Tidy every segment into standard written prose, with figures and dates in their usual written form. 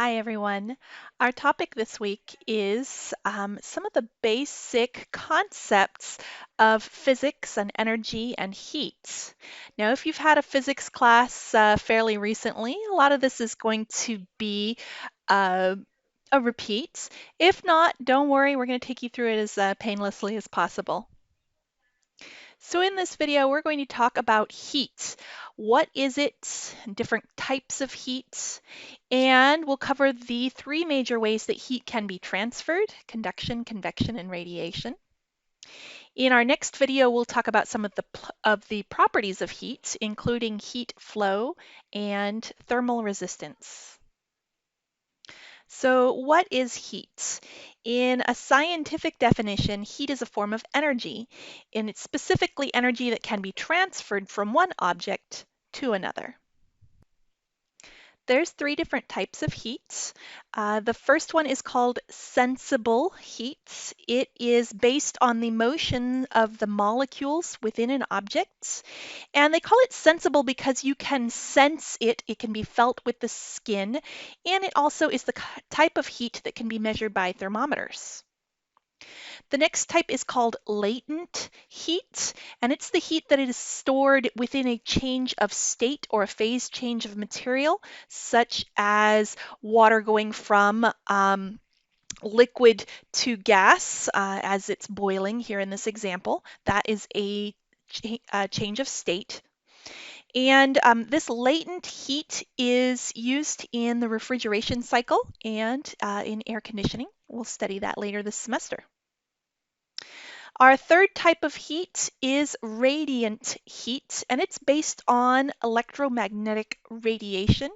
Hi, everyone. Our topic this week is some of the basic concepts of physics and energy and heat. Now, if you've had a physics class fairly recently, a lot of this is going to be uh, a repeat. If not, don't worry, we're going to take you through it as painlessly as possible. So in this video, we're going to talk about heat. What is it? Different types of heat. And we'll cover the three major ways that heat can be transferred: conduction, convection, and radiation. In our next video, we'll talk about some of the properties of heat, including heat flow and thermal resistance. So what is heat? In a scientific definition, heat is a form of energy, and it's specifically energy that can be transferred from one object to another. There's three different types of heat. The first one is called sensible heat. It is based on the motion of the molecules within an object. And they call it sensible because you can sense it. It can be felt with the skin. And it also is the type of heat that can be measured by thermometers. The next type is called latent heat, and it's the heat that is stored within a change of state or a phase change of material, such as water going from liquid to gas as it's boiling here in this example. That is a change of state. And this latent heat is used in the refrigeration cycle and in air conditioning. We'll study that later this semester. Our third type of heat is radiant heat, and it's based on electromagnetic radiation.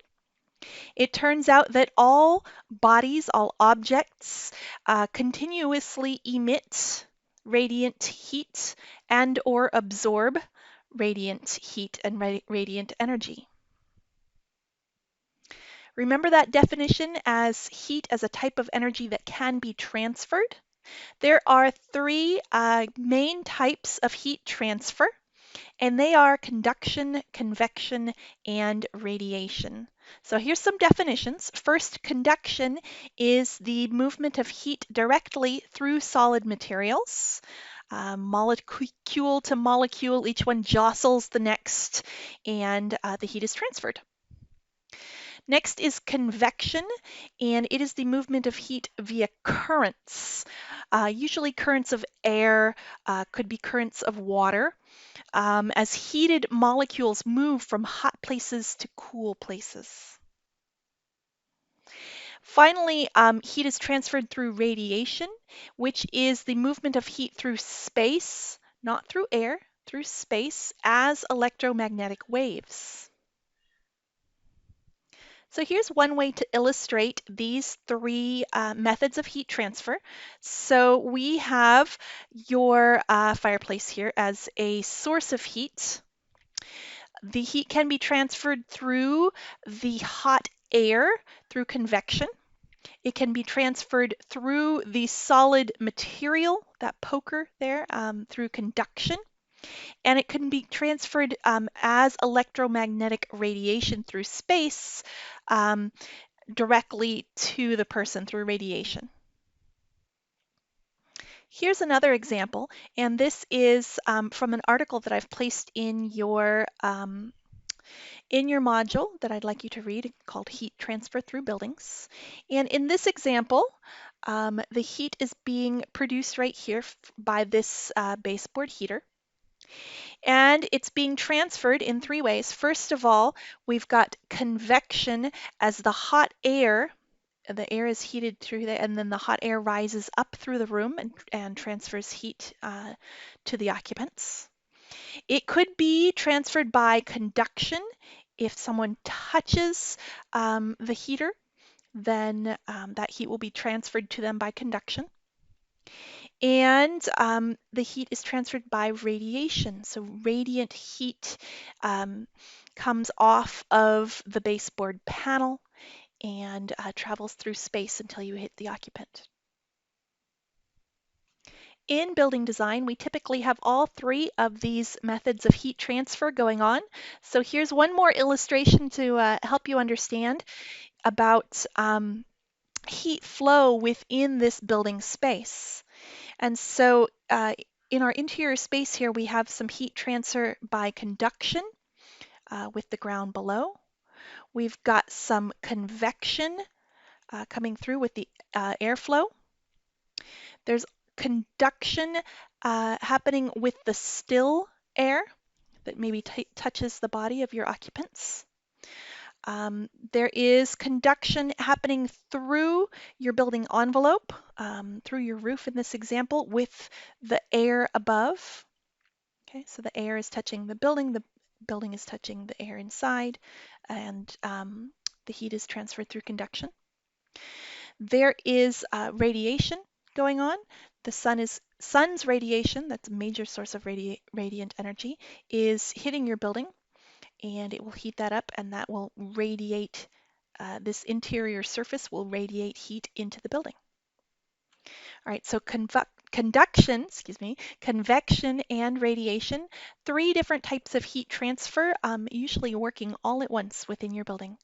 It turns out that all bodies, all objects, continuously emit radiant heat and or absorb radiant heat and radiant energy. Remember that definition as heat as a type of energy that can be transferred? There are three main types of heat transfer, and they are conduction, convection, and radiation. So here's some definitions. First, conduction is the movement of heat directly through solid materials. Molecule to molecule, each one jostles the next, and the heat is transferred. Next is convection, and it is the movement of heat via currents, usually currents of air, could be currents of water, as heated molecules move from hot places to cool places. Finally, heat is transferred through radiation, which is the movement of heat through space, not through air, through space as electromagnetic waves. So here's one way to illustrate these three methods of heat transfer. So we have your fireplace here as a source of heat. The heat can be transferred through the hot air through convection. It can be transferred through the solid material, that poker there, through conduction. And it can be transferred as electromagnetic radiation through space directly to the person through radiation. Here's another example, and this is from an article that I've placed in your module that I'd like you to read called Heat Transfer Through Buildings. And in this example, the heat is being produced right here by this baseboard heater. And it's being transferred in three ways. First of all, we've got convection as the hot air. The air is heated through there, and then the hot air rises up through the room and transfers heat to the occupants. It could be transferred by conduction. If someone touches the heater, then that heat will be transferred to them by conduction. And the heat is transferred by radiation. So radiant heat comes off of the baseboard panel and travels through space until you hit the occupant. In building design, we typically have all three of these methods of heat transfer going on. So here's one more illustration to help you understand. about heat flow within this building space. And so in our interior space here, we have some heat transfer by conduction with the ground below. We've got some convection coming through with the airflow. There's conduction happening with the still air that maybe touches the body of your occupants. There is conduction happening through your building envelope, through your roof in this example, with the air above. Okay, so the air is touching the building is touching the air inside, and the heat is transferred through conduction. There is radiation going on. The sun's radiation, that's a major source of radiant energy, is hitting your building, and it will heat that up, and that will radiate, this interior surface will radiate heat into the building. All right, so conduction, convection and radiation, three different types of heat transfer, usually working all at once within your building.